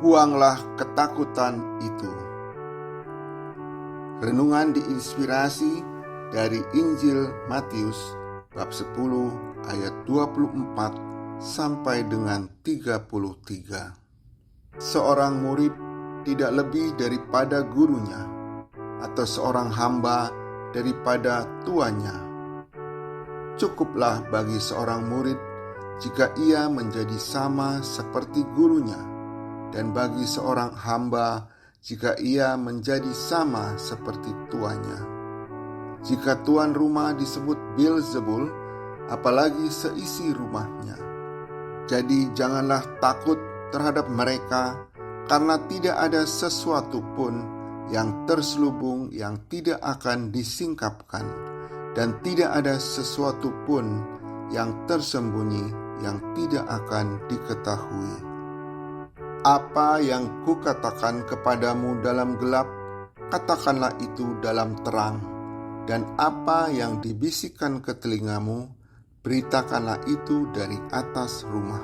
Buanglah ketakutan itu. Renungan diinspirasi dari Injil Matius bab 10 ayat 24 sampai dengan 33. Seorang murid tidak lebih daripada gurunya, atau seorang hamba daripada tuannya. Cukuplah bagi seorang murid jika ia menjadi sama seperti gurunya, dan bagi seorang hamba jika ia menjadi sama seperti tuannya. Jika tuan rumah disebut Beelzebul, apalagi seisi rumahnya. Jadi janganlah takut terhadap mereka, karena tidak ada sesuatu pun yang terselubung yang tidak akan disingkapkan, dan tidak ada sesuatu pun yang tersembunyi yang tidak akan diketahui. Apa yang kukatakan kepadamu dalam gelap, katakanlah itu dalam terang, dan apa yang dibisikkan ke telingamu, beritakanlah itu dari atas rumah.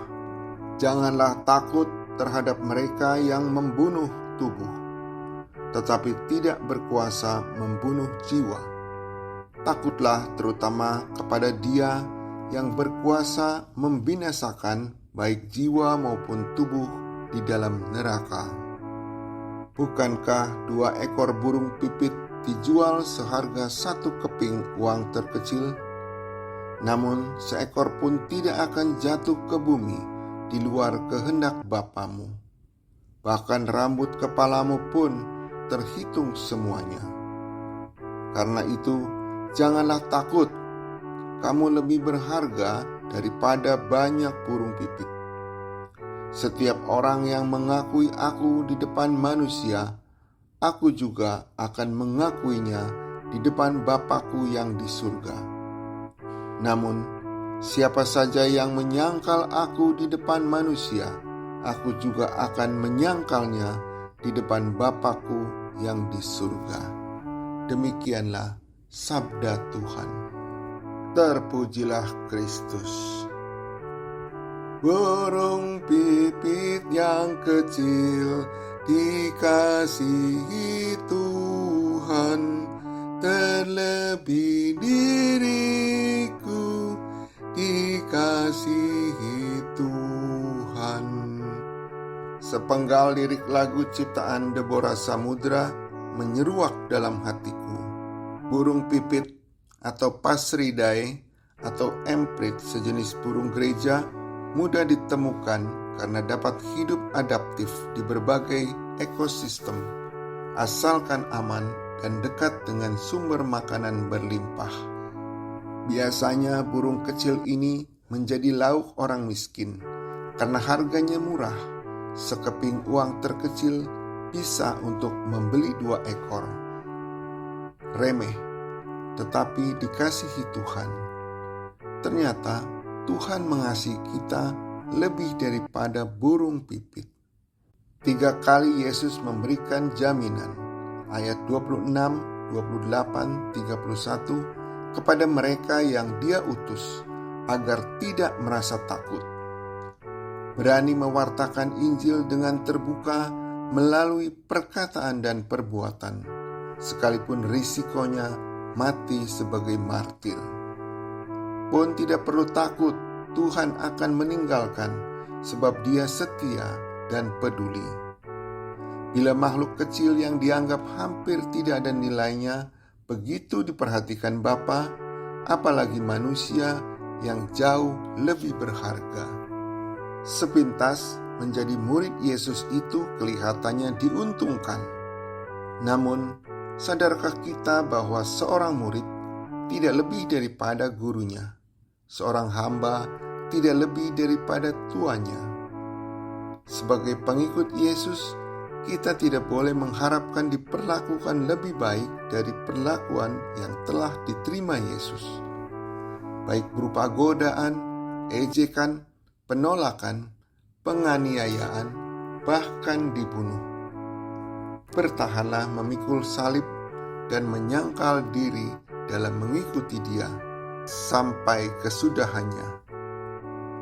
Janganlah takut terhadap mereka yang membunuh tubuh, tetapi tidak berkuasa membunuh jiwa. Takutlah terutama kepada Dia yang berkuasa membinasakan baik jiwa maupun tubuh di dalam neraka. Bukankah 2 ekor burung pipit dijual seharga 1 keping uang terkecil? Namun seekor pun tidak akan jatuh ke bumi di luar kehendak Bapamu. Bahkan rambut kepalamu pun terhitung semuanya. Karena itu, janganlah takut. Kamu lebih berharga daripada banyak burung pipit. Setiap orang yang mengakui aku di depan manusia, aku juga akan mengakuinya di depan Bapa-Ku yang di surga. Namun, siapa saja yang menyangkal aku di depan manusia, aku juga akan menyangkalnya di depan Bapa-Ku yang di surga. Demikianlah sabda Tuhan. Terpujilah Kristus. Burung pipit yang kecil dikasihi Tuhan, terlebih diriku dikasihi Tuhan. Sepenggal lirik lagu ciptaan Deborah Samudra menyeruak dalam hatiku. Burung pipit atau pasridae atau emprit, sejenis burung gereja, mudah ditemukan karena dapat hidup adaptif di berbagai ekosistem, asalkan aman dan dekat dengan sumber makanan berlimpah. Biasanya burung kecil ini menjadi lauk orang miskin karena harganya murah. Sekeping uang terkecil bisa untuk membeli 2 ekor. Remeh, tetapi dikasihi Tuhan. Ternyata Tuhan mengasihi kita lebih daripada burung pipit. 3 kali Yesus memberikan jaminan, ayat 26, 28, 31, kepada mereka yang Dia utus, agar tidak merasa takut. Berani mewartakan Injil dengan terbuka melalui perkataan dan perbuatan, sekalipun risikonya mati sebagai martir. Pun tidak perlu takut, Tuhan akan meninggalkan, sebab Dia setia dan peduli. Bila makhluk kecil yang dianggap hampir tidak ada nilainya begitu diperhatikan Bapa, apalagi manusia yang jauh lebih berharga. Sepintas menjadi murid Yesus itu kelihatannya diuntungkan. Namun, sadarkah kita bahwa seorang murid tidak lebih daripada gurunya? Seorang hamba tidak lebih daripada tuannya. Sebagai pengikut Yesus, kita tidak boleh mengharapkan diperlakukan lebih baik dari perlakuan yang telah diterima Yesus, baik berupa godaan, ejekan, penolakan, penganiayaan, bahkan dibunuh. Bertahanlah memikul salib dan menyangkal diri dalam mengikuti Dia sampai kesudahannya,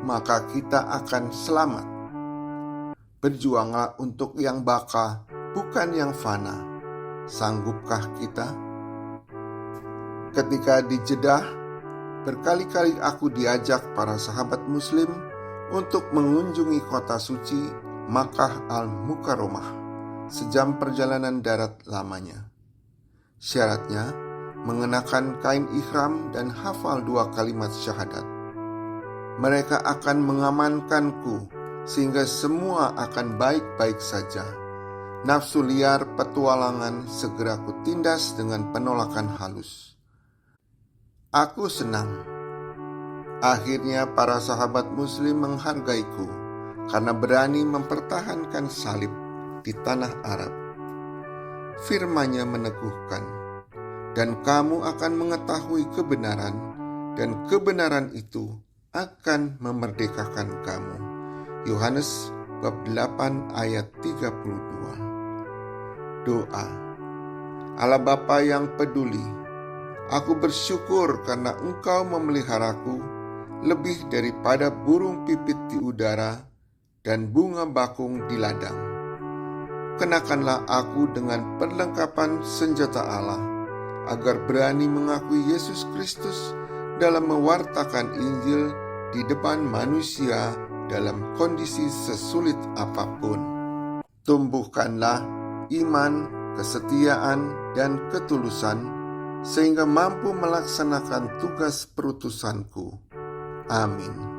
maka kita akan selamat. Berjuanglah untuk yang baka, bukan yang fana. Sanggupkah kita? Ketika di Jeddah, berkali-kali aku diajak para sahabat muslim untuk mengunjungi kota suci Makkah Al-Mukarramah, sejam perjalanan darat lamanya. Syaratnya, mengenakan kain ihram dan hafal 2 kalimat syahadat. Mereka akan mengamankanku sehingga semua akan baik-baik saja. Nafsu liar petualangan segera kutindas dengan penolakan halus. Aku senang. Akhirnya para sahabat muslim menghargaiku karena berani mempertahankan salib di tanah Arab. Firman-Nya meneguhkan, dan kamu akan mengetahui kebenaran, dan kebenaran itu akan memerdekakan kamu. Yohanes bab 8 ayat 32. Doa. Allah Bapa yang peduli, aku bersyukur karena Engkau memeliharaku lebih daripada burung pipit di udara dan bunga bakung di ladang. Kenakanlah aku dengan perlengkapan senjata Allah, agar berani mengakui Yesus Kristus dalam mewartakan Injil di depan manusia dalam kondisi sesulit apapun. Tumbuhkanlah iman, kesetiaan, dan ketulusan, sehingga mampu melaksanakan tugas perutusanku. Amin.